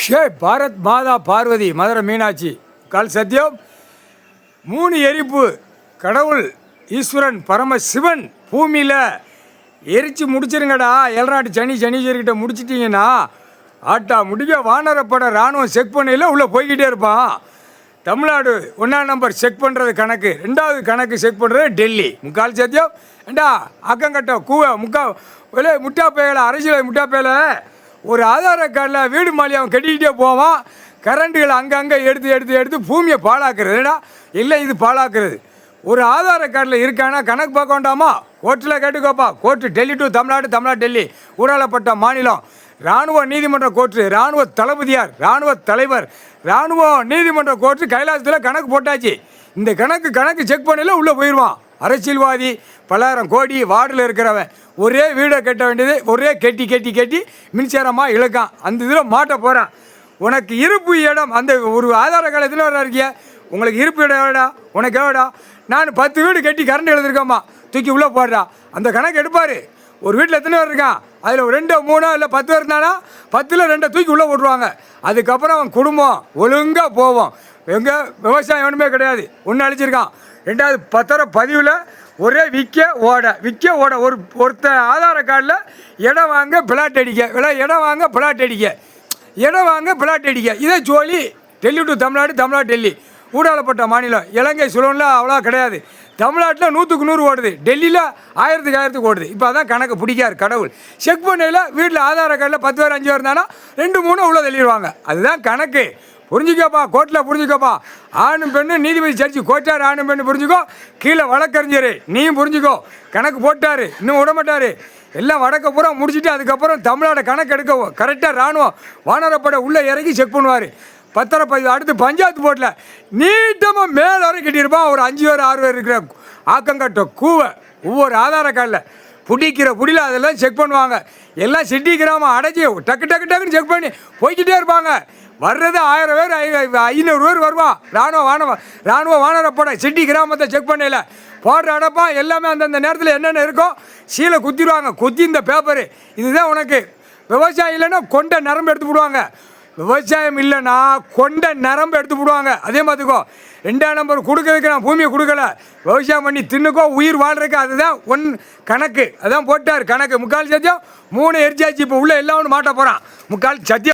ஷே பாரத் மாதா பார்வதி மதுரை மீனாட்சி கால் சத்தியம் 3 எரிப்பு கடவுள் ஈஸ்வரன் பரமசிவன் பூமியில் எரித்து முடிச்சிருங்கடா. எல்நாட்டு சனீஸ்வரிக்கிட்ட முடிச்சிட்டிங்கன்னா ஆட்டா முடிக்க வானரப்பட இராணுவம் செக் பண்ணையில் உள்ளே போய்கிட்டே இருப்பான். தமிழ்நாடு 1ஆம் நம்பர் செக் பண்ணுறது கணக்கு, 2வது கணக்கு செக் பண்ணுறது டெல்லி. முக்கால் சத்தியம் ஏண்டா அக்கங்கட்ட முட்டா பேயலை அரசியல் முட்டா பேயலை ஒரு ஆதார கார்டில் வீடு மாலி அவன் கட்டிக்கிட்டே போவான். கரண்ட்டுகளை அங்கங்கே எடுத்து பூமியை பாழாக்குறதுடா. இல்லை இது பாழாக்குறது. ஒரு ஆதார கார்டில் இருக்கானா கணக்கு பார்க்க வேண்டாமா? கோர்ட்டில் கேட்டுக்கோப்பா. கோர்ட்டு டெல்லி டு தமிழ்நாடு, தமிழ்நாடு டெல்லி ஊராளப்பட்ட மாநிலம். இராணுவ நீதிமன்ற கோர்ட்டு, இராணுவ தளபதியார், இராணுவ தலைவர், இராணுவ நீதிமன்ற கோர்ட்டு கைலாசத்தில் கணக்கு போட்டாச்சு. இந்த கணக்கு செக் பண்ணல உள்ளே போயிடுவான். அரசியல்வாதி பலாயிரம் கோடி வார்டில் இருக்கிறவன் ஒரே வீடை கட்ட வேண்டியது ஒரே கட்டி மின்சாரமாக இழுக்கான். அந்த இதில் மாட்ட போகிறான். உனக்கு இருப்பு இடம் அந்த ஒரு ஆதார காலத்தில் வர இருக்கிய உங்களுக்கு இருப்பு இடம் எவ்வளோடா? உனக்கு எவ்வளோடா? நான் 10 வீடு கட்டி கரண்ட் எழுதிருக்கோம்மா தூக்கி உள்ளே போடுறா. அந்த கணக்கு எடுப்பார். ஒரு வீட்டில் எத்தனை பேர் இருக்கான்? அதில் 2 3 இல்லை 10 பேர் இருந்தானா 10ல் 2 தூக்கி உள்ளே போட்டுருவாங்க. அதுக்கப்புறம் அவன் குடும்பம் ஒழுங்காக போவோம். எங்கே விவசாயம் ஒன்றுமே கிடையாது. ஒன்று அழிச்சிருக்கான். 2வது பத்திரப்பதிவில் ஒரே விற்க ஓட ஒருத்த ஆதார கார்டில் இடம் வாங்க பிளாட் அடிக்க, இடம் வாங்க பிளாட் அடிக்க. இதே ஜோலி டெல்லி டு தமிழ்நாடு, தமிழ்நாடு டெல்லி ஊடாளப்பட்ட மாநிலம். இலங்கை சுலனில் அவ்வளோ கிடையாது. தமிழ்நாட்டில் 100க்கு 100 ஓடுது, டெல்லியில் 1000க்கு 1000 ஓடுது. இப்போ அதான் கணக்கு பிடிக்காரு கடவுள். செக் பண்ணையில் வீட்டில் ஆதார கார்டில் 10 பேர் 5 பேர் இருந்தானா 2 3 உள்ள தள்ளிடுவாங்க. அதுதான் கணக்கு. புரிஞ்சுக்கோப்பா. கோர்ட்டில் புரிஞ்சுக்கோப்பா. ஆணும் பெண்ணு நீதிபதி ஜட்ஜி கோட்டார் ஆணும் பெண்ணு புரிஞ்சுக்கோ. கீழே வழக்கறிஞர் நீயும் புரிஞ்சுக்கோ. கணக்கு போட்டார், இன்னும் விடமாட்டார். எல்லாம் வடக்க பூரா முடிச்சுட்டு அதுக்கப்புறம் தமிழ்நாடு கணக்கு எடுக்க கரெக்டாக இராணுவம் வானரப்பட உள்ளே இறங்கி செக் பண்ணுவார். பத்திரப்பதிவு அடுத்து பஞ்சாயத்து போர்ட்டில் நீட்டமாக மேலே வரை கட்டியிருப்பான். ஒரு 5 பேர் 6 பேர் இருக்கிற ஆக்கங்கட்ட கூவை ஒவ்வொரு ஆதார கார்டில் பிடிக்கிற புடியில் அதெல்லாம் செக் பண்ணுவாங்க. எல்லாம் சிட்டி கிராமம் அடைச்சி டக்குன்னு செக் பண்ணி போய்கிட்டே இருப்பாங்க. வர்றது 1000 பேர் 500 பேர் வருவான். இராணுவ வானரப்பட சிட்டி கிராமத்தை செக் பண்ணல போடுற அடப்பா எல்லாமே அந்தந்த நேரத்தில் என்னென்ன இருக்கோ சீலை குத்திடுவாங்க. குத்தி இந்த பேப்பரு இதுதான் உனக்கு. விவசாயம் இல்லைன்னா கொண்ட நரம்பு எடுத்து விடுவாங்க. விவசாயம் இல்லைன்னா கொண்ட நரம்பு எடுத்து விடுவாங்க. அதே மாதிரிக்கோ 2ஆம் நம்பர் கொடுக்கறதுக்கு நான் பூமியை கொடுக்கல. விவசாயம் பண்ணி தின்னுக்கோ உயிர் வாழ்றதுக்கு அதுதான் கணக்கு. அதான் போட்டார் கணக்கு. முக்கால் சத்தியம் 3 எரிச்சாச்சு. இப்போ உள்ள எல்லாம் ஒன்று மாட்ட போகிறான். முக்கால் சத்தியம்.